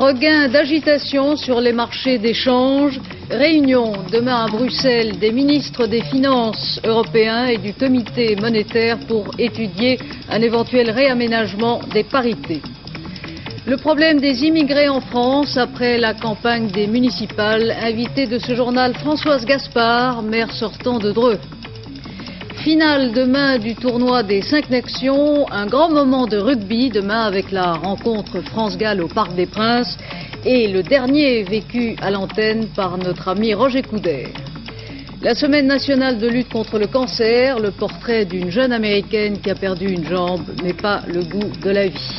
Regain d'agitation sur les marchés d'échange. Réunion demain à Bruxelles des ministres des Finances européens et du Comité monétaire pour étudier un éventuel réaménagement des parités. Le problème des immigrés en France après la campagne des municipales. Invité de ce journal Françoise Gaspard, maire sortant de Dreux. Finale demain du tournoi des 5 Nations, un grand moment de rugby demain avec la rencontre France-Galles au Parc des Princes et le dernier vécu à l'antenne par notre ami Roger Coudert. La semaine nationale de lutte contre le cancer, le portrait d'une jeune américaine qui a perdu une jambe n'est pas le goût de la vie.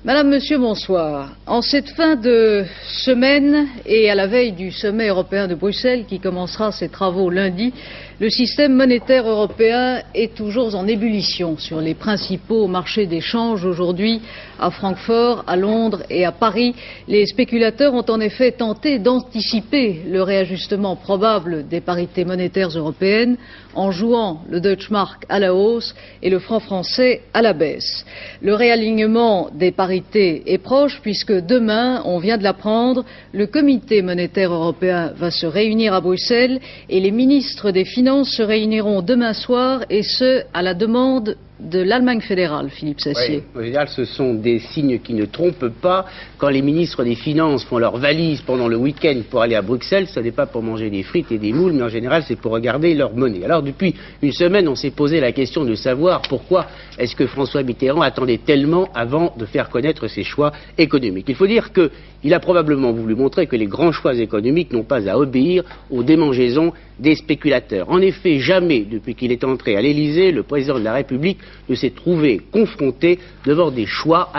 Madame, Monsieur, bonsoir. En cette fin de semaine et à la veille du sommet européen de Bruxelles qui commencera ses travaux lundi, le système monétaire européen est toujours en ébullition sur les principaux marchés d'échange aujourd'hui à Francfort, à Londres et à Paris. Les spéculateurs ont en effet tenté d'anticiper le réajustement probable des parités monétaires européennes en jouant le Deutsche Mark à la hausse et le franc français à la baisse. Le réalignement des parités est proche puisque demain, on vient de l'apprendre, le Comité monétaire européen va se réunir à Bruxelles et les ministres des Finances se réuniront demain soir et ce, à la demande de l'Allemagne fédérale, Philippe Sassier. Oui, en général, ce sont des signes qui ne trompent pas. Quand les ministres des Finances font leur valise pendant le week-end pour aller à Bruxelles, ce n'est pas pour manger des frites et des moules, mais en général, c'est pour regarder leur monnaie. Alors, depuis une semaine, on s'est posé la question de savoir pourquoi est-ce que François Mitterrand attendait tellement avant de faire connaître ses choix économiques. Il faut dire qu'il a probablement voulu montrer que les grands choix économiques n'ont pas à obéir aux démangeaisons des spéculateurs. En effet, jamais, depuis qu'il est entré à l'Élysée, le président de la République ne s'est trouvé confronté devant des choix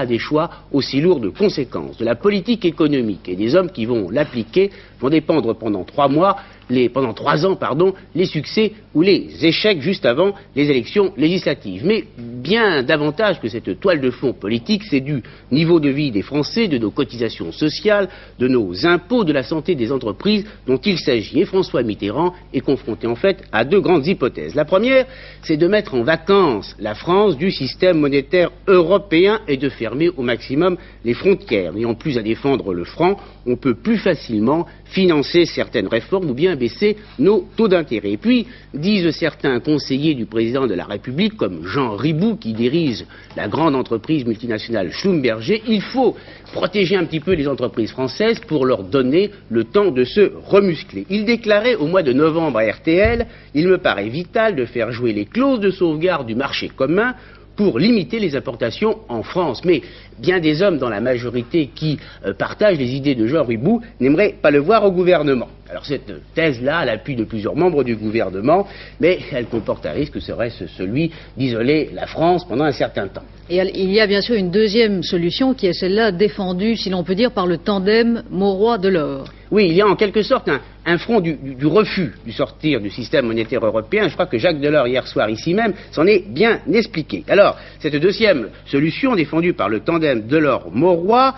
aussi lourds de conséquences. De la politique économique et des hommes qui vont l'appliquer vont dépendre pendant 3 ans, les succès ou les échecs juste avant les élections législatives. Mais bien davantage que cette toile de fond politique, c'est du niveau de vie des Français, de nos cotisations sociales, de nos impôts, de la santé des entreprises dont il s'agit. Et François Mitterrand est confronté en fait à 2 grandes hypothèses. La première, c'est de mettre en vacances la France du système monétaire européen et de fermer au maximum les frontières. N'ayant plus à défendre le franc, on peut plus facilement financer certaines réformes ou bien baisser nos taux d'intérêt. Et puis, disent certains conseillers du président de la République, comme Jean Ribou, qui dirige la grande entreprise multinationale Schlumberger, il faut protéger un petit peu les entreprises françaises pour leur donner le temps de se remuscler. Il déclarait au mois de novembre à RTL, il me paraît vital de faire jouer les clauses de sauvegarde du marché commun pour limiter les importations en France. Mais bien des hommes dans la majorité qui partagent les idées de Jean Ribou n'aimeraient pas le voir au gouvernement. Alors cette thèse-là, à l'appui de plusieurs membres du gouvernement, mais elle comporte un risque, serait celui d'isoler la France pendant un certain temps. Et il y a bien sûr une deuxième solution qui est celle-là défendue, si l'on peut dire, par le tandem Mauroy-Delors. Oui, il y a en quelque sorte un front du refus du sortir du système monétaire européen. Je crois que Jacques Delors, hier soir, ici même, s'en est bien expliqué. Alors, cette deuxième solution, défendue par le tandem Delors-Mauroy,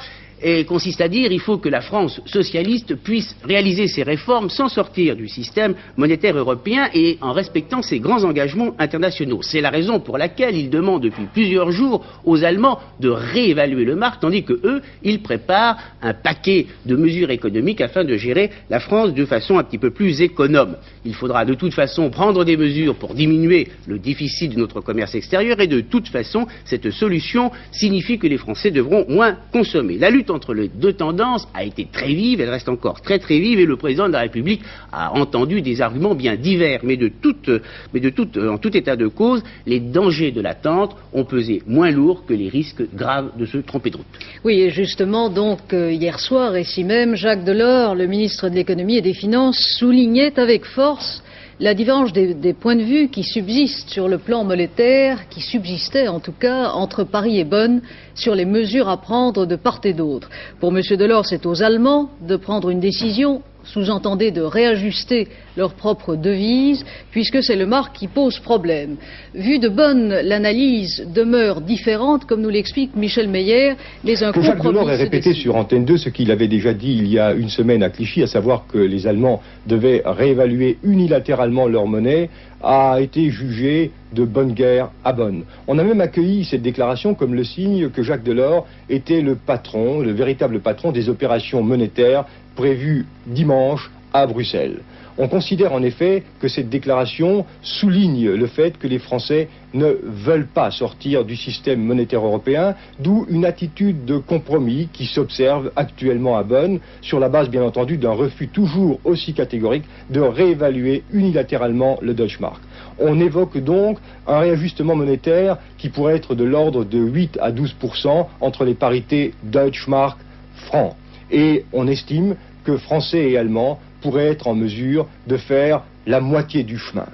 consiste à dire qu'il faut que la France socialiste puisse réaliser ses réformes sans sortir du système monétaire européen et en respectant ses grands engagements internationaux. C'est la raison pour laquelle il demande depuis plusieurs jours aux Allemands de réévaluer le mark, tandis que eux, ils préparent un paquet de mesures économiques afin de gérer la France de façon un petit peu plus économe. Il faudra de toute façon prendre des mesures pour diminuer le déficit de notre commerce extérieur et de toute façon, cette solution signifie que les Français devront moins consommer. La lutte entre les 2 tendances a été très vive, elle reste encore très très vive et le président de la République a entendu des arguments bien divers, mais en tout état de cause, les dangers de l'attente ont pesé moins lourd que les risques graves de se tromper de route. Oui, et justement, donc, hier soir, ici même, Jacques Delors, le ministre de l'économie et des Finances, soulignait avec force la divergence des points de vue qui subsistent sur le plan monétaire, qui subsistait en tout cas entre Paris et Bonn, sur les mesures à prendre de part et d'autre. Pour M. Delors, c'est aux Allemands de prendre une décision, sous-entendez de réajuster leur propre devise, puisque c'est le mark qui pose problème. Vu de Bonn, l'analyse demeure différente, comme nous l'explique Michel Meyer. Jacques Delors a répété sur Antenne 2 ce qu'il avait déjà dit il y a une semaine à Clichy, à savoir que les Allemands devaient réévaluer unilatéralement leur monnaie, a été jugé de bonne guerre à Bonn. On a même accueilli cette déclaration comme le signe que Jacques Delors était le patron, le véritable patron des opérations monétaires prévues dimanche à Bruxelles. On considère en effet que cette déclaration souligne le fait que les Français ne veulent pas sortir du système monétaire européen, d'où une attitude de compromis qui s'observe actuellement à Bonn, sur la base bien entendu d'un refus toujours aussi catégorique de réévaluer unilatéralement le Deutsche Mark. On évoque donc un réajustement monétaire qui pourrait être de l'ordre de 8 à 12% entre les parités Deutsche Mark-franc. Et on estime que Français et Allemands pourraient être en mesure de faire la moitié du chemin.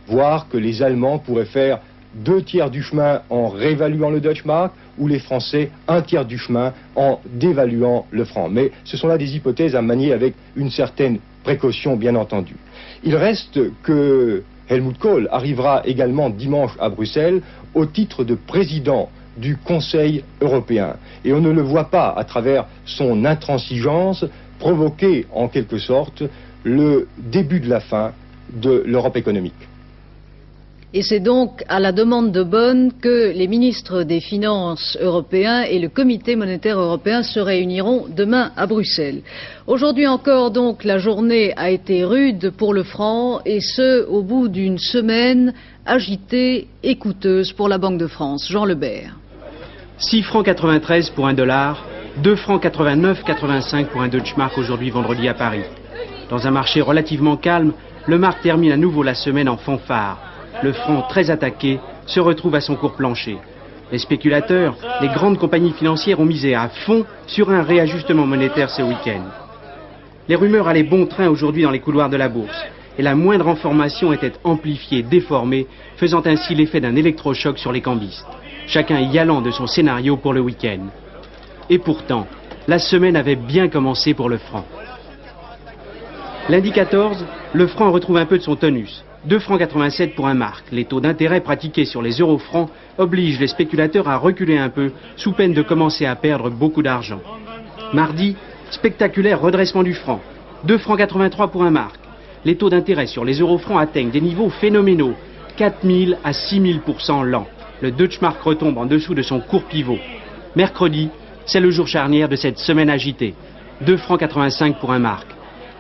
Voire que les Allemands pourraient faire 2/3 du chemin en réévaluant le Deutsche Mark, ou les Français 1/3 du chemin en dévaluant le franc. Mais ce sont là des hypothèses à manier avec une certaine précaution, bien entendu. Il reste que Helmut Kohl arrivera également dimanche à Bruxelles au titre de président du Conseil européen. Et on ne le voit pas à travers son intransigeance provoquer en quelque sorte le début de la fin de l'Europe économique. Et c'est donc à la demande de Bonn que les ministres des Finances européens et le Comité monétaire européen se réuniront demain à Bruxelles. Aujourd'hui encore, donc, la journée a été rude pour le franc, et ce, au bout d'une semaine agitée et coûteuse pour la Banque de France. Jean Lebert. 6 francs 93 pour un dollar, 2 francs 89,85 pour un Deutsche Mark aujourd'hui vendredi à Paris. Dans un marché relativement calme, le mark termine à nouveau la semaine en fanfare. Le franc très attaqué se retrouve à son court plancher. Les spéculateurs, les grandes compagnies financières ont misé à fond sur un réajustement monétaire ce week-end. Les rumeurs allaient bon train aujourd'hui dans les couloirs de la bourse, et la moindre information était amplifiée, déformée, faisant ainsi l'effet d'un électrochoc sur les cambistes, chacun y allant de son scénario pour le week-end. Et pourtant, la semaine avait bien commencé pour le franc. Lundi 14, le franc retrouve un peu de son tonus. 2 francs 87 pour un mark. Les taux d'intérêt pratiqués sur les euros francs obligent les spéculateurs à reculer un peu, sous peine de commencer à perdre beaucoup d'argent. Mardi, spectaculaire redressement du franc. 2 francs 83 pour un mark. Les taux d'intérêt sur les euros francs atteignent des niveaux phénoménaux, 4000 à 6000% l'an. Le Deutsche Mark retombe en dessous de son court pivot. Mercredi, c'est le jour charnière de cette semaine agitée. 2 francs 85 pour un mark.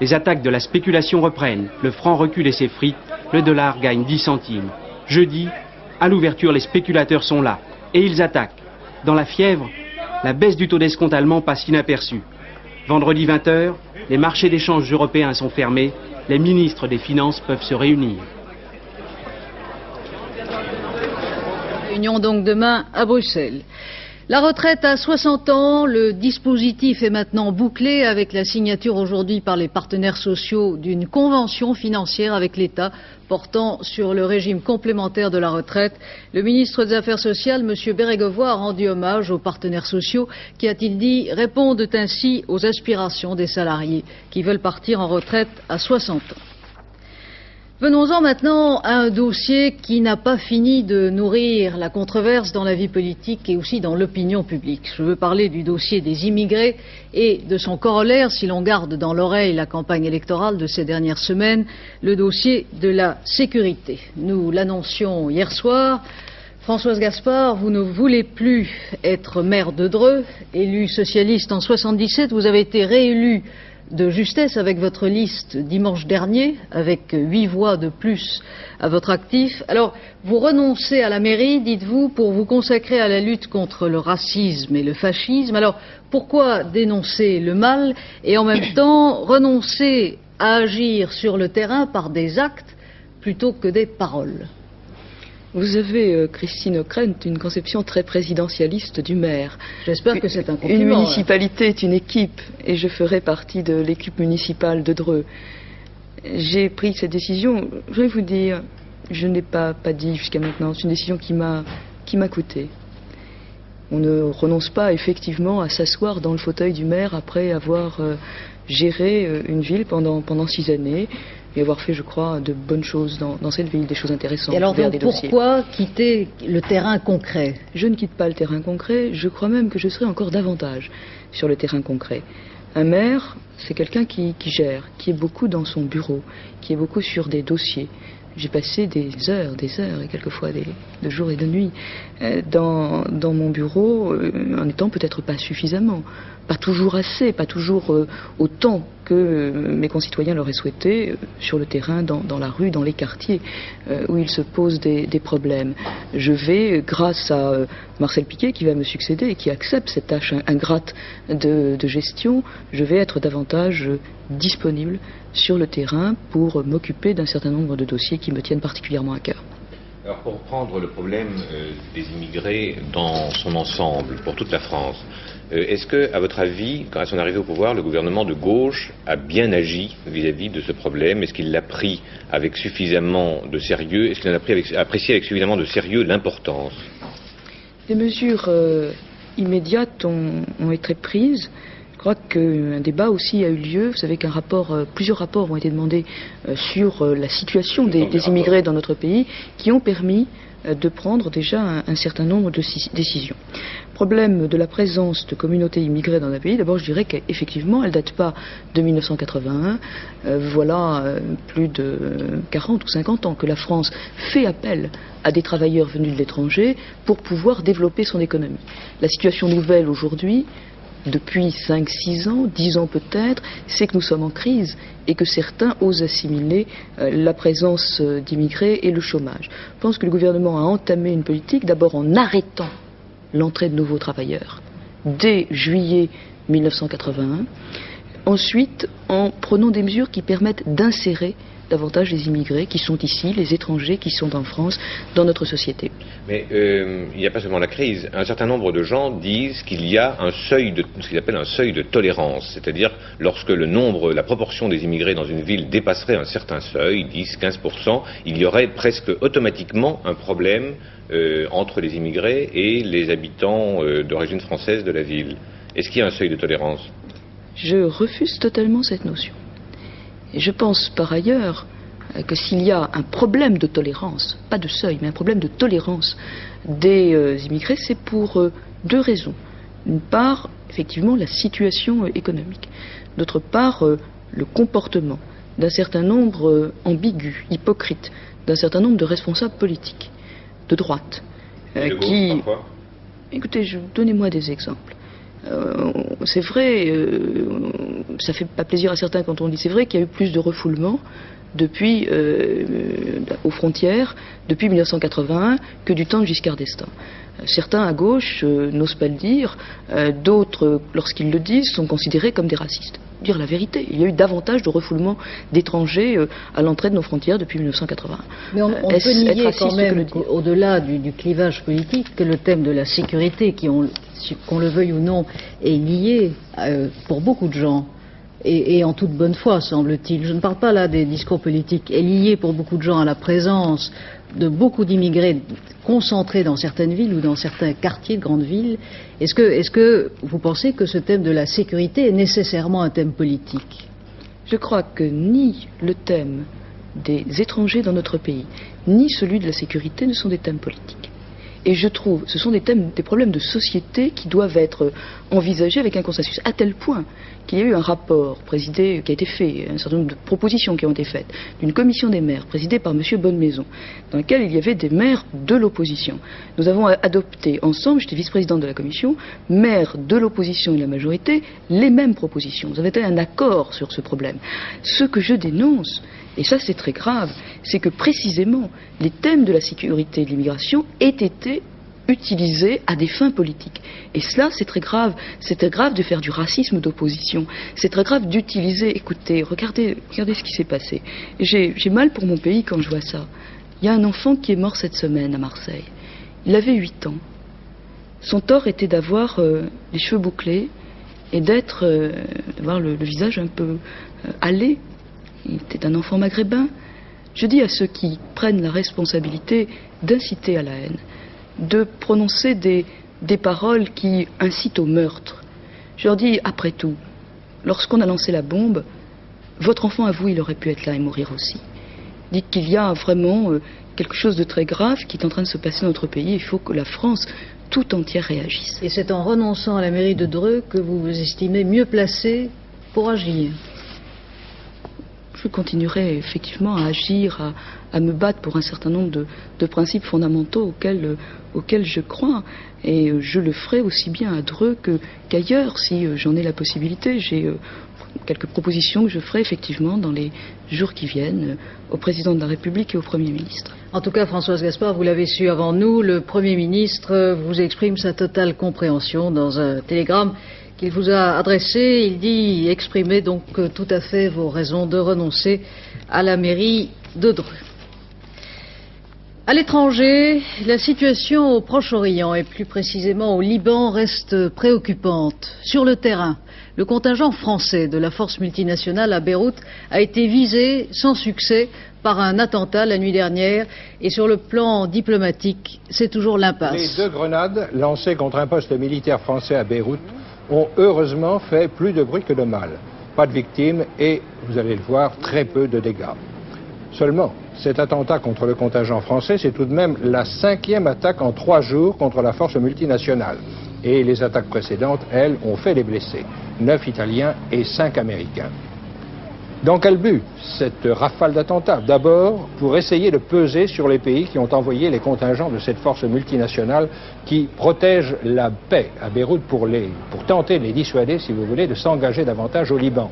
Les attaques de la spéculation reprennent. Le franc recule et s'effrite. Le dollar gagne 10 centimes. Jeudi, à l'ouverture, les spéculateurs sont là. Et ils attaquent. Dans la fièvre, la baisse du taux d'escompte allemand passe inaperçue. Vendredi 20h, les marchés d'échange européens sont fermés. Les ministres des Finances peuvent se réunir. Réunion donc demain à Bruxelles. La retraite à 60 ans, le dispositif est maintenant bouclé avec la signature aujourd'hui par les partenaires sociaux d'une convention financière avec l'État portant sur le régime complémentaire de la retraite. Le ministre des Affaires sociales, M. Bérégovoy, a rendu hommage aux partenaires sociaux qui, a-t-il dit, répondent ainsi aux aspirations des salariés qui veulent partir en retraite à 60 ans. Venons-en maintenant à un dossier qui n'a pas fini de nourrir la controverse dans la vie politique et aussi dans l'opinion publique. Je veux parler du dossier des immigrés et de son corollaire, si l'on garde dans l'oreille la campagne électorale de ces dernières semaines, le dossier de la sécurité. Nous l'annoncions hier soir. Françoise Gaspard, vous ne voulez plus être maire de Dreux, élu socialiste en 77, vous avez été réélu de justesse avec votre liste dimanche dernier, avec 8 voix de plus à votre actif. Alors, vous renoncez à la mairie, dites-vous, pour vous consacrer à la lutte contre le racisme et le fascisme. Alors, pourquoi dénoncer le mal et en même temps renoncer à agir sur le terrain par des actes plutôt que des paroles? Vous avez, Christine Ockrent, une conception très présidentialiste du maire. J'espère que c'est un compliment. Une municipalité est une équipe, et je ferai partie de l'équipe municipale de Dreux. J'ai pris cette décision, je vais vous dire, je n'ai pas dit jusqu'à maintenant, c'est une décision qui m'a coûté. On ne renonce pas effectivement à s'asseoir dans le fauteuil du maire après avoir géré une ville pendant 6 années. Et avoir fait, je crois, de bonnes choses dans cette ville, des choses intéressantes. Et alors donc, pourquoi quitter le terrain concret? Je ne quitte pas le terrain concret, je crois même que je serai encore davantage sur le terrain concret. Un maire, c'est quelqu'un qui gère, qui est beaucoup dans son bureau, qui est beaucoup sur des dossiers. J'ai passé des heures et quelquefois de jours et de nuits dans mon bureau, en étant peut-être pas suffisamment, pas toujours assez, pas toujours autant que mes concitoyens l'auraient souhaité, sur le terrain, dans la rue, dans les quartiers où il se pose des problèmes. Je vais, grâce à Marcel Piquet qui va me succéder et qui accepte cette tâche ingrate de gestion, je vais être davantage disponible sur le terrain pour m'occuper d'un certain nombre de dossiers qui me tiennent particulièrement à cœur. Alors pour prendre le problème des immigrés dans son ensemble, pour toute la France, est-ce que, à votre avis, à son arrivée au pouvoir, le gouvernement de gauche a bien agi vis-à-vis de ce problème? Est-ce qu'il l'a pris avec suffisamment de sérieux? Est-ce qu'il en a apprécié avec suffisamment de sérieux l'importance? Des mesures immédiates ont été prises. Je crois qu'un débat aussi a eu lieu. Vous savez plusieurs rapports ont été demandés sur la situation des immigrés dans notre pays, qui ont permis de prendre déjà un certain nombre de décisions. Problème de la présence de communautés immigrées dans un pays, d'abord je dirais qu'effectivement elle ne date pas de 1981, voilà plus de 40 ou 50 ans que la France fait appel à des travailleurs venus de l'étranger pour pouvoir développer son économie. La situation nouvelle aujourd'hui, depuis 5, 6 ans, 10 ans peut-être, c'est que nous sommes en crise et que certains osent assimiler la présence d'immigrés et le chômage. Je pense que le gouvernement a entamé une politique d'abord en arrêtant l'entrée de nouveaux travailleurs dès juillet 1981, ensuite en prenant des mesures qui permettent d'insérer davantage les immigrés qui sont ici, les étrangers qui sont en France, dans notre société. Mais il n'y a pas seulement la crise. Un certain nombre de gens disent qu'il y a ce qu'ils appellent un seuil de tolérance. C'est-à-dire, lorsque la proportion des immigrés dans une ville dépasserait un certain seuil, 10, 15%, il y aurait presque automatiquement un problème entre les immigrés et les habitants d'origine française de la ville. Est-ce qu'il y a un seuil de tolérance? Je refuse totalement cette notion. Et je pense par ailleurs que s'il y a un problème de tolérance, pas de seuil, mais un problème de tolérance des immigrés, c'est pour deux raisons. D'une part, effectivement, la situation économique. D'autre part, le comportement d'un certain nombre ambigu, hypocrite, d'un certain nombre de responsables politiques de droite. Écoutez, donnez-moi des exemples. C'est vrai, ça fait pas plaisir à certains quand on dit c'est vrai qu'il y a eu plus de refoulement depuis aux frontières depuis 1981 que du temps de Giscard d'Estaing. Certains à gauche n'osent pas le dire, d'autres, lorsqu'ils le disent, sont considérés comme des racistes. Dire la vérité, il y a eu davantage de refoulement d'étrangers à l'entrée de nos frontières depuis 1981. Mais on peut nier quand même, au-delà du clivage politique, que le thème de la sécurité, qu'on le veuille ou non, est lié pour beaucoup de gens, et en toute bonne foi, semble-t-il. Je ne parle pas là des discours politiques, est lié pour beaucoup de gens à la présence de beaucoup d'immigrés concentrés dans certaines villes ou dans certains quartiers de grandes villes. Est-ce que vous pensez que ce thème de la sécurité est nécessairement un thème politique? Je crois que ni le thème des étrangers dans notre pays, ni celui de la sécurité ne sont des thèmes politiques. Et je trouve, ce sont des problèmes de société qui doivent être envisagés avec un consensus, à tel point qu'il y a eu un rapport présidé, qui a été fait, un certain nombre de propositions qui ont été faites, d'une commission des maires, présidée par M. Bonnemaison, dans laquelle il y avait des maires de l'opposition. Nous avons adopté ensemble, j'étais vice-présidente de la commission, maires de l'opposition et de la majorité, les mêmes propositions. Nous avons été un accord sur ce problème. Ce que je dénonce, et ça c'est très grave, c'est que précisément les thèmes de la sécurité et de l'immigration aient été utilisés à des fins politiques. Et cela, c'est très grave. C'est très grave de faire du racisme d'opposition. C'est très grave d'utiliser... Écoutez, regardez ce qui s'est passé. J'ai mal pour mon pays quand je vois ça. Il y a un enfant qui est mort cette semaine à Marseille. Il avait 8 ans. Son tort était d'avoir les cheveux bouclés et d'avoir le visage un peu hâlé. Il était un enfant maghrébin. Je dis à ceux qui prennent la responsabilité d'inciter à la haine, de prononcer des paroles qui incitent au meurtre. Je leur dis, après tout, lorsqu'on a lancé la bombe, votre enfant à vous, il aurait pu être là et mourir aussi. Dites qu'il y a vraiment quelque chose de très grave qui est en train de se passer dans notre pays. Il faut que la France tout entière réagisse. Et c'est en renonçant à la mairie de Dreux que vous vous estimez mieux placé pour agir? je continuerai effectivement à agir, à me battre pour un certain nombre de principes fondamentaux auxquels je crois. Et je le ferai aussi bien à Dreux qu'ailleurs, si j'en ai la possibilité. J'ai quelques propositions que je ferai effectivement dans les jours qui viennent au président de la République et au Premier ministre. En tout cas, Françoise Gaspard, vous l'avez su avant nous, le Premier ministre vous exprime sa totale compréhension dans un télégramme qu'il vous a adressé. Il dit exprimer donc tout à fait vos raisons de renoncer à la mairie de Dreux. À l'étranger, la situation au Proche-Orient et plus précisément au Liban reste préoccupante. Sur le terrain, le contingent français de la force multinationale à Beyrouth a été visé sans succès par un attentat la nuit dernière et sur le plan diplomatique, c'est toujours l'impasse. Les 2 grenades lancées contre un poste militaire français à Beyrouth ont heureusement fait plus de bruit que de mal. Pas de victimes et, vous allez le voir, très peu de dégâts. Seulement, cet attentat contre le contingent français, c'est tout de même la 5e attaque en 3 jours contre la force multinationale. Et les attaques précédentes, elles, ont fait des blessés. 9 Italiens et 5 Américains. Dans quel but, cette rafale d'attentats? D'abord, pour essayer de peser sur les pays qui ont envoyé les contingents de cette force multinationale qui protège la paix à Beyrouth pour tenter de les dissuader, si vous voulez, de s'engager davantage au Liban.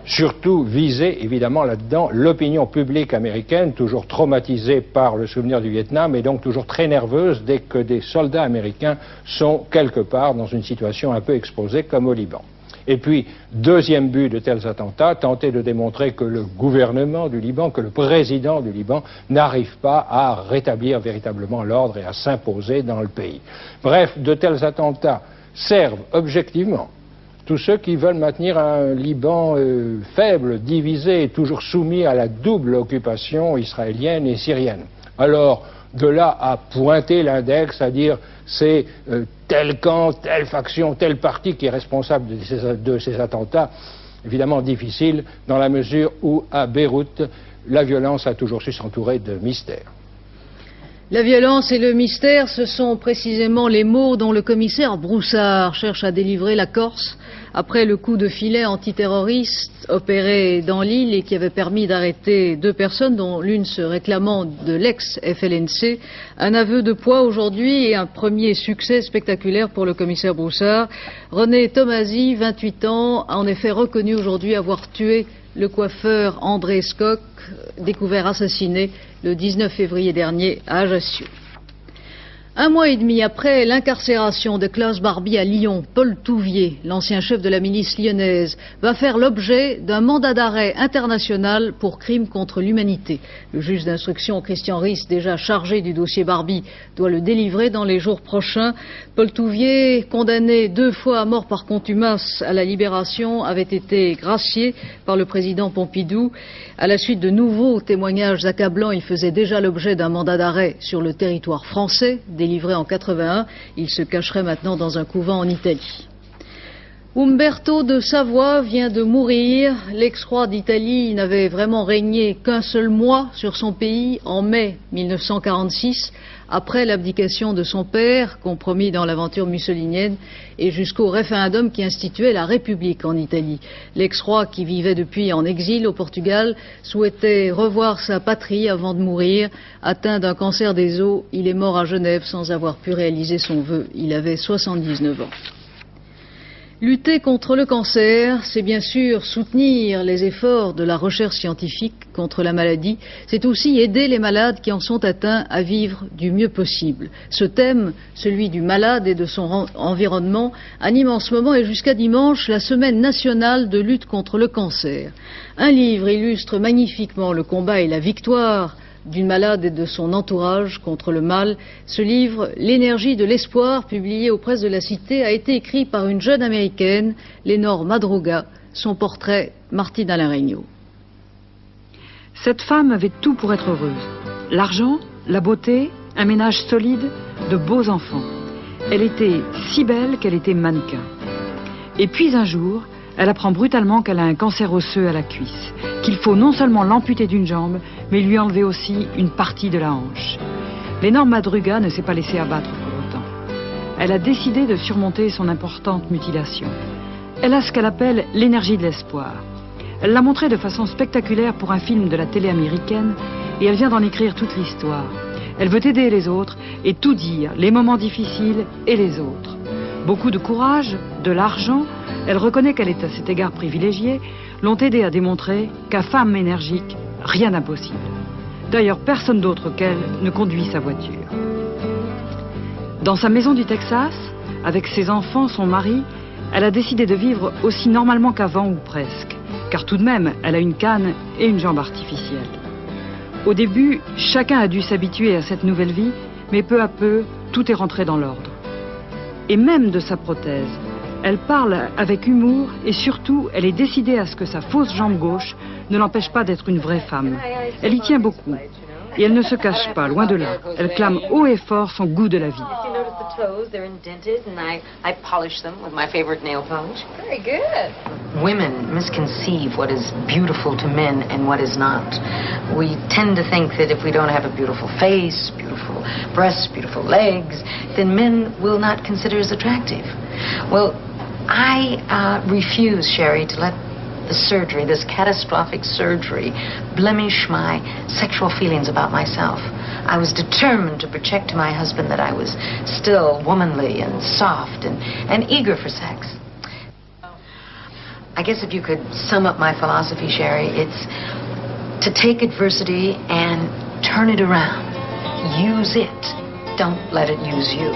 Surtout viser, évidemment, là-dedans, l'opinion publique américaine, toujours traumatisée par le souvenir du Vietnam et donc toujours très nerveuse dès que des soldats américains sont quelque part dans une situation un peu exposée comme au Liban. Et puis, deuxième but de tels attentats, tenter de démontrer que le gouvernement du Liban, que le président du Liban n'arrive pas à rétablir véritablement l'ordre et à s'imposer dans le pays. Bref, de tels attentats servent objectivement tous ceux qui veulent maintenir un Liban faible, divisé, toujours soumis à la double occupation israélienne et syrienne. Alors, de là à pointer l'index, à dire c'est tel camp, telle faction, tel parti qui est responsable de ces attentats, évidemment difficile dans la mesure où à Beyrouth, la violence a toujours su s'entourer de mystères. La violence et le mystère, ce sont précisément les mots dont le commissaire Broussard cherche à délivrer la Corse après le coup de filet antiterroriste opéré dans l'île et qui avait permis d'arrêter 2 personnes, dont l'une se réclamant de l'ex-FLNC. Un aveu de poids aujourd'hui et un premier succès spectaculaire pour le commissaire Broussard. René Tomasi, 28 ans, a en effet reconnu aujourd'hui avoir tué le coiffeur André Scocq, découvert assassiné le 19 février dernier à Ajaccio. 1 mois et demi après l'incarcération de Klaus Barbie à Lyon, Paul Touvier, l'ancien chef de la milice lyonnaise, va faire l'objet d'un mandat d'arrêt international pour crime contre l'humanité. Le juge d'instruction Christian Riss, déjà chargé du dossier Barbie, doit le délivrer dans les jours prochains. Paul Touvier, condamné 2 fois à mort par contumace à la Libération, avait été gracié par le président Pompidou. À la suite de nouveaux témoignages accablants, il faisait déjà l'objet d'un mandat d'arrêt sur le territoire français, délivré en 81. Il se cacherait maintenant dans un couvent en Italie. Umberto de Savoie vient de mourir. L'ex-roi d'Italie n'avait vraiment régné qu'un seul mois sur son pays en mai 1946, après l'abdication de son père, compromis dans l'aventure mussolinienne, et jusqu'au référendum qui instituait la République en Italie. L'ex-roi, qui vivait depuis en exil au Portugal, souhaitait revoir sa patrie avant de mourir. Atteint d'un cancer des os, il est mort à Genève sans avoir pu réaliser son vœu. Il avait 79 ans. Lutter contre le cancer, c'est bien sûr soutenir les efforts de la recherche scientifique contre la maladie. C'est aussi aider les malades qui en sont atteints à vivre du mieux possible. Ce thème, celui du malade et de son environnement, anime en ce moment et jusqu'à dimanche la semaine nationale de lutte contre le cancer. Un livre illustre magnifiquement le combat et la victoire d'une malade et de son entourage contre le mal. Ce livre, L'énergie de l'espoir, publié aux presses de la Cité, a été écrit par une jeune américaine, Lénore Madruga. Son portrait, Martine Alain Regnault. Cette femme avait tout pour être heureuse. L'argent, la beauté, un ménage solide, de beaux enfants. Elle était si belle qu'elle était mannequin. Et puis un jour, elle apprend brutalement qu'elle a un cancer osseux à la cuisse, qu'il faut non seulement l'amputer d'une jambe, mais lui enlever aussi une partie de la hanche. Lénore Madruga ne s'est pas laissée abattre pour autant. Elle a décidé de surmonter son importante mutilation. Elle a ce qu'elle appelle l'énergie de l'espoir. Elle l'a montré de façon spectaculaire pour un film de la télé américaine et elle vient d'en écrire toute l'histoire. Elle veut aider les autres et tout dire, les moments difficiles et les autres. Beaucoup de courage, de l'argent, elle reconnaît qu'elle est à cet égard privilégiée, l'ont aidé à démontrer qu'à femme énergique, rien d'impossible. D'ailleurs, personne d'autre qu'elle ne conduit sa voiture. Dans sa maison du Texas, avec ses enfants, son mari, elle a décidé de vivre aussi normalement qu'avant ou presque. Car tout de même, elle a une canne et une jambe artificielle. Au début, chacun a dû s'habituer à cette nouvelle vie, mais peu à peu, tout est rentré dans l'ordre. Et même de sa prothèse, elle parle avec humour et surtout, elle est décidée à ce que sa fausse jambe gauche ne l'empêche pas d'être une vraie femme. Elle y tient beaucoup. Et elle ne se cache pas, loin de là. Elle clame haut et fort son goût de la vie. Women misconceive what is beautiful to men and what is not. We tend to think that if we don't have a beautiful face, beautiful breasts, beautiful legs, then men will not consider us attractive. Well, I refuse, Sherry, to let the surgery, this catastrophic surgery, blemish my sexual feelings about myself. I was determined to project to my husband that I was still womanly and soft and eager for sex. I guess if you could sum up my philosophy, Sherry, it's to take adversity and turn it around. Use it. Don't let it use you.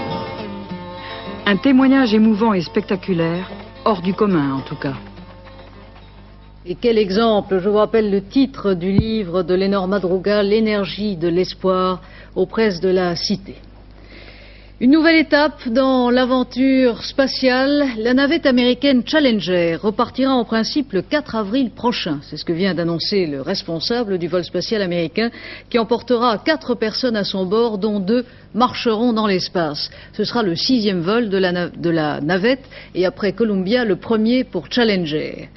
Un témoignage émouvant et spectaculaire, hors du commun en tout cas. Et quel exemple! Je vous rappelle le titre du livre de Lénore Madruga, L'énergie de l'espoir, aux presses de la Cité. Une nouvelle étape dans l'aventure spatiale, la navette américaine Challenger repartira en principe le 4 avril prochain. C'est ce que vient d'annoncer le responsable du vol spatial américain qui emportera 4 personnes à son bord, dont 2 marcheront dans l'espace. Ce sera le 6e vol de la navette et après Columbia, le premier pour Challenger.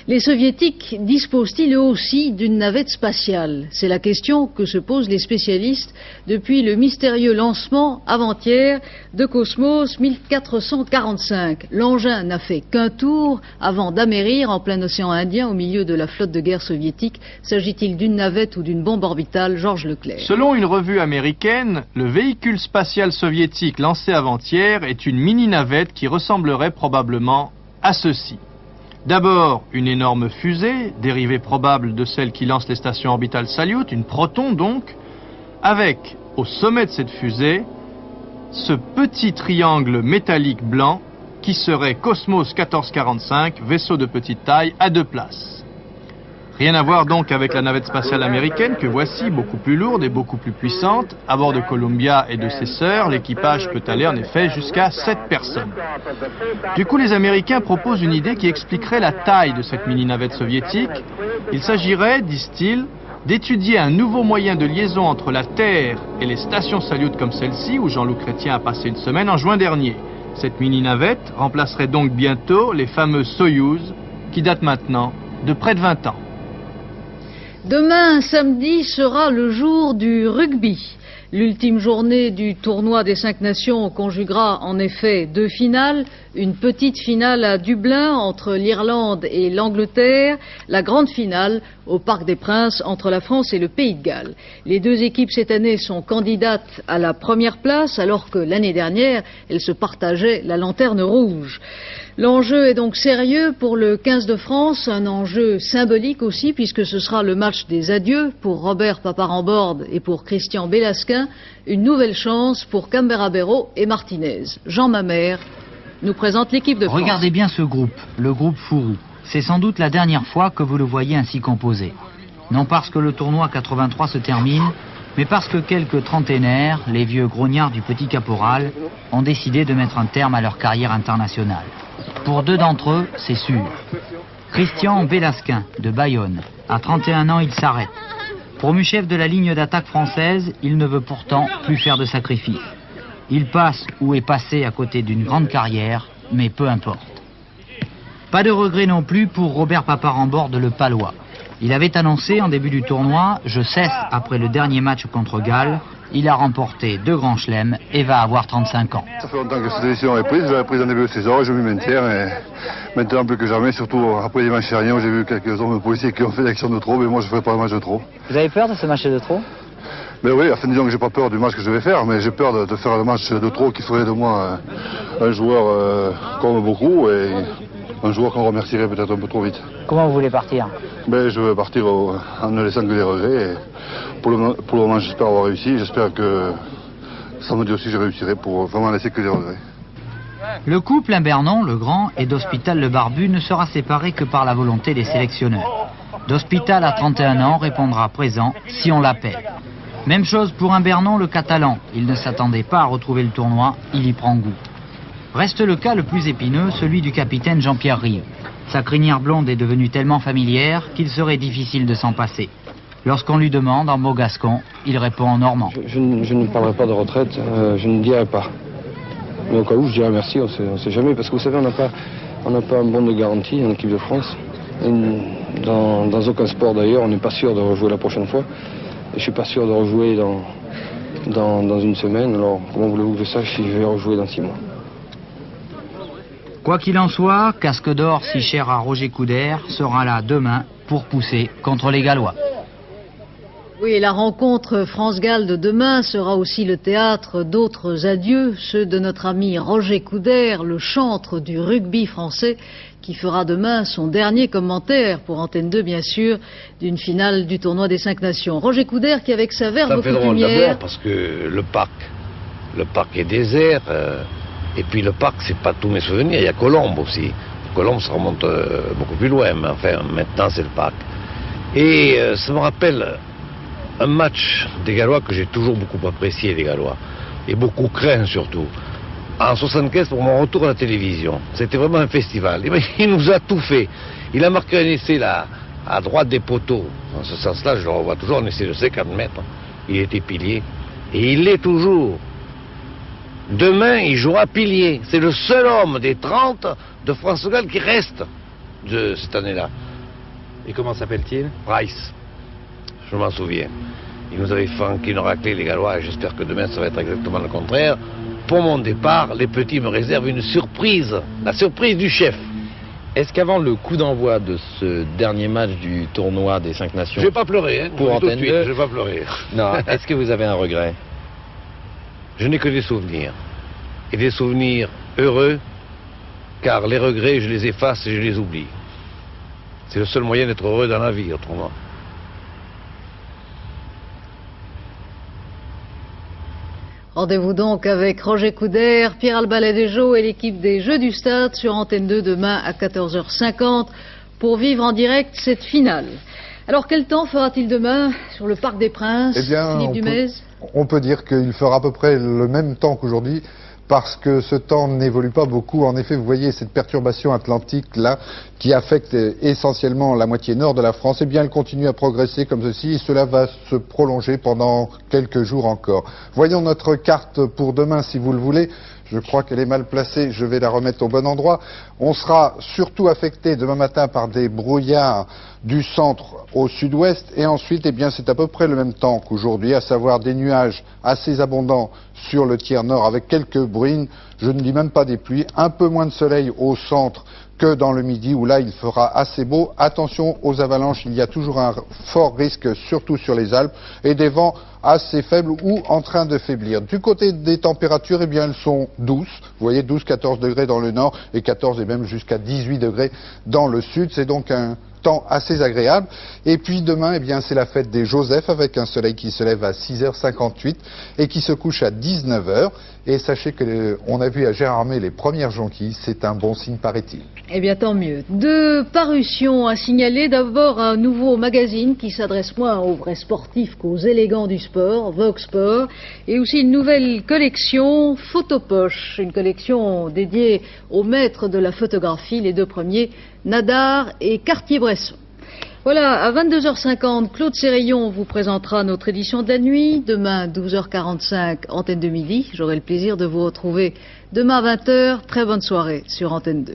Les soviétiques disposent-ils eux aussi d'une navette spatiale? C'est la question que se posent les spécialistes depuis le mystérieux lancement avant-hier de Cosmos 1445. L'engin n'a fait qu'un tour avant d'amérir en plein océan Indien au milieu de la flotte de guerre soviétique. S'agit-il d'une navette ou d'une bombe orbitale? Georges Leclerc. Selon une revue américaine, le véhicule spatial soviétique lancé avant-hier est une mini-navette qui ressemblerait probablement à ceci. D'abord, une énorme fusée, dérivée probable de celle qui lance les stations orbitales Salyut, une Proton donc, avec, au sommet de cette fusée, ce petit triangle métallique blanc qui serait Cosmos 1445, vaisseau de petite taille à 2 places. Rien à voir donc avec la navette spatiale américaine que voici, beaucoup plus lourde et beaucoup plus puissante. À bord de Columbia et de ses sœurs, l'équipage peut aller en effet jusqu'à 7 personnes. Du coup, les Américains proposent une idée qui expliquerait la taille de cette mini-navette soviétique. Il s'agirait, disent-ils, d'étudier un nouveau moyen de liaison entre la Terre et les stations Salyut comme celle-ci, où Jean-Loup Chrétien a passé une semaine en juin dernier. Cette mini-navette remplacerait donc bientôt les fameux Soyouz, qui datent maintenant de près de 20 ans. Demain, samedi, sera le jour du rugby. L'ultime journée du tournoi des 5 nations conjuguera en effet 2 finales. Une petite finale à Dublin entre l'Irlande et l'Angleterre. La grande finale au Parc des Princes entre la France et le Pays de Galles. Les 2 équipes cette année sont candidates à la première place alors que l'année dernière, elles se partageaient la lanterne rouge. L'enjeu est donc sérieux pour le 15 de France, un enjeu symbolique aussi puisque ce sera le match des adieux pour Robert Paparamborde et pour Christian Bélasquin, une nouvelle chance pour Camberabero et Martinez. Jean Mamère nous présente l'équipe de France. Regardez bien ce groupe, le groupe Fourou. C'est sans doute la dernière fois que vous le voyez ainsi composé. Non parce que le tournoi 83 se termine, mais parce que quelques trentenaires, les vieux grognards du petit caporal, ont décidé de mettre un terme à leur carrière internationale. Pour 2 d'entre eux, c'est sûr. Christian Bélasquin, de Bayonne. À 31 ans, il s'arrête. Promu chef de la ligne d'attaque française, il ne veut pourtant plus faire de sacrifice. Il passe ou est passé à côté d'une grande carrière, mais peu importe. Pas de regret non plus pour Robert Paparamborde, le Palois. Il avait annoncé en début du tournoi « Je cesse après le dernier match contre Galles ». Il a remporté 2 grands chelems et va avoir 35 ans. Ça fait longtemps que cette décision est prise, je l'avais prise en début de saison et je m'y maintiens. Et maintenant plus que jamais, surtout après les matchs derniers où j'ai vu quelques hommes policiers qui ont fait l'action de trop, mais moi je ne ferai pas un match de trop. Vous avez peur de ce match de trop? Mais oui, enfin disons que j'ai pas peur du match que je vais faire, mais j'ai peur de faire le match de trop qui ferait de moi un joueur comme beaucoup et un joueur qu'on remercierait peut-être un peu trop vite. Comment vous voulez partir? Je veux partir en ne laissant que des regrets. Et pour le moment, j'espère avoir réussi. J'espère que samedi aussi, je réussirai pour vraiment laisser que des regrets. Le couple Imbernon, le grand, et d'Hospital le Barbu ne sera séparé que par la volonté des sélectionneurs. D'Hospital à 31 ans répondra présent si on l'appelle. Même chose pour Imbernon, le Catalan. Il ne s'attendait pas à retrouver le tournoi, il y prend goût. Reste le cas le plus épineux, celui du capitaine Jean-Pierre Rieu. Sa crinière blonde est devenue tellement familière qu'il serait difficile de s'en passer. Lorsqu'on lui demande en mot gascon, il répond en normand. Je ne parlerai pas de retraite, je ne dirai pas. Mais au cas où, je dirais merci, on sait jamais, parce que vous savez, on n'a pas un bon de garantie en équipe de France. Et dans aucun sport d'ailleurs, on n'est pas sûr de rejouer la prochaine fois. Et je ne suis pas sûr de rejouer dans une semaine, alors comment voulez-vous que je sache si je vais rejouer dans 6 mois? Quoi qu'il en soit, Casque d'Or, si cher à Roger Coudert, sera là demain pour pousser contre les Gallois. Oui, et la rencontre France-Galles de demain sera aussi le théâtre d'autres adieux, ceux de notre ami Roger Coudert, le chantre du rugby français, qui fera demain son dernier commentaire, pour Antenne 2 bien sûr, d'une finale du tournoi des 5 nations. Roger Coudert qui avec sa verve coutumière... d'abord parce que le parc est désert, et puis le parc c'est pas tous mes souvenirs, il y a Colombes aussi. Colombes ça remonte beaucoup plus loin, mais enfin maintenant c'est le parc. Et ça me rappelle un match des Gallois que j'ai toujours beaucoup apprécié, les Gallois, et beaucoup craint surtout. En 75 pour mon retour à la télévision. C'était vraiment un festival. Il nous a tout fait. Il a marqué un essai là, à droite des poteaux. Dans ce sens-là, je le revois toujours, un essai de 50 mètres. Il était pilier. Et il l'est toujours. Demain, il jouera pilier. C'est le seul homme des 30 de France-Galles qui reste de cette année-là. Et comment s'appelle-t-il? Price. Je m'en souviens. Il nous avait fait une raclée, les Gallois, et j'espère que demain, ça va être exactement le contraire. Pour mon départ, les petits me réservent une surprise, la surprise du chef. Est-ce qu'avant le coup d'envoi de ce dernier match du tournoi des 5 nations... Je vais pas pleurer, hein, pour Antenne 2, je vais pas pleurer. Non, est-ce que vous avez un regret? Je n'ai que des souvenirs. Et des souvenirs heureux, car les regrets, je les efface et je les oublie. C'est le seul moyen d'être heureux dans la vie, autrement. Rendez-vous donc avec Roger Coudert, Pierre Albalet-Desjaux et l'équipe des Jeux du Stade sur Antenne 2 demain à 14h50 pour vivre en direct cette finale. Alors quel temps fera-t-il demain sur le Parc des Princes, Philippe Dumez? On peut dire qu'il fera à peu près le même temps qu'aujourd'hui, parce que ce temps n'évolue pas beaucoup. En effet, vous voyez cette perturbation atlantique là, qui affecte essentiellement la moitié nord de la France, eh bien elle continue à progresser comme ceci, et cela va se prolonger pendant quelques jours encore. Voyons notre carte pour demain, si vous le voulez. Je crois qu'elle est mal placée, je vais la remettre au bon endroit. On sera surtout affecté demain matin par des brouillards du centre au sud-ouest, et ensuite, eh bien, c'est à peu près le même temps qu'aujourd'hui, à savoir des nuages assez abondants sur le tiers nord avec quelques bruines, je ne dis même pas des pluies, un peu moins de soleil au centre que dans le midi où là il fera assez beau. Attention aux avalanches, il y a toujours un fort risque, surtout sur les Alpes, et des vents assez faibles ou en train de faiblir. Du côté des températures, eh bien elles sont douces, vous voyez 12-14 degrés dans le nord et 14 et même jusqu'à 18 degrés dans le sud, c'est donc un temps assez agréable. Et puis demain, eh bien, c'est la fête des Joseph avec un soleil qui se lève à 6h58 et qui se couche à 19h. Et sachez qu'on a vu à Gérardmer les premières jonquilles, c'est un bon signe paraît-il. Eh bien tant mieux. Deux parutions à signaler. D'abord un nouveau magazine qui s'adresse moins aux vrais sportifs qu'aux élégants du sport, Vogue Sport, et aussi une nouvelle collection Photopoche, une collection dédiée aux maîtres de la photographie, les deux premiers, Nadar et Cartier-Bresson. Voilà, à 22h50, Claude Séraillon vous présentera notre édition de la nuit. Demain, 12h45, Antenne 2 midi. J'aurai le plaisir de vous retrouver demain à 20h. Très bonne soirée sur Antenne 2.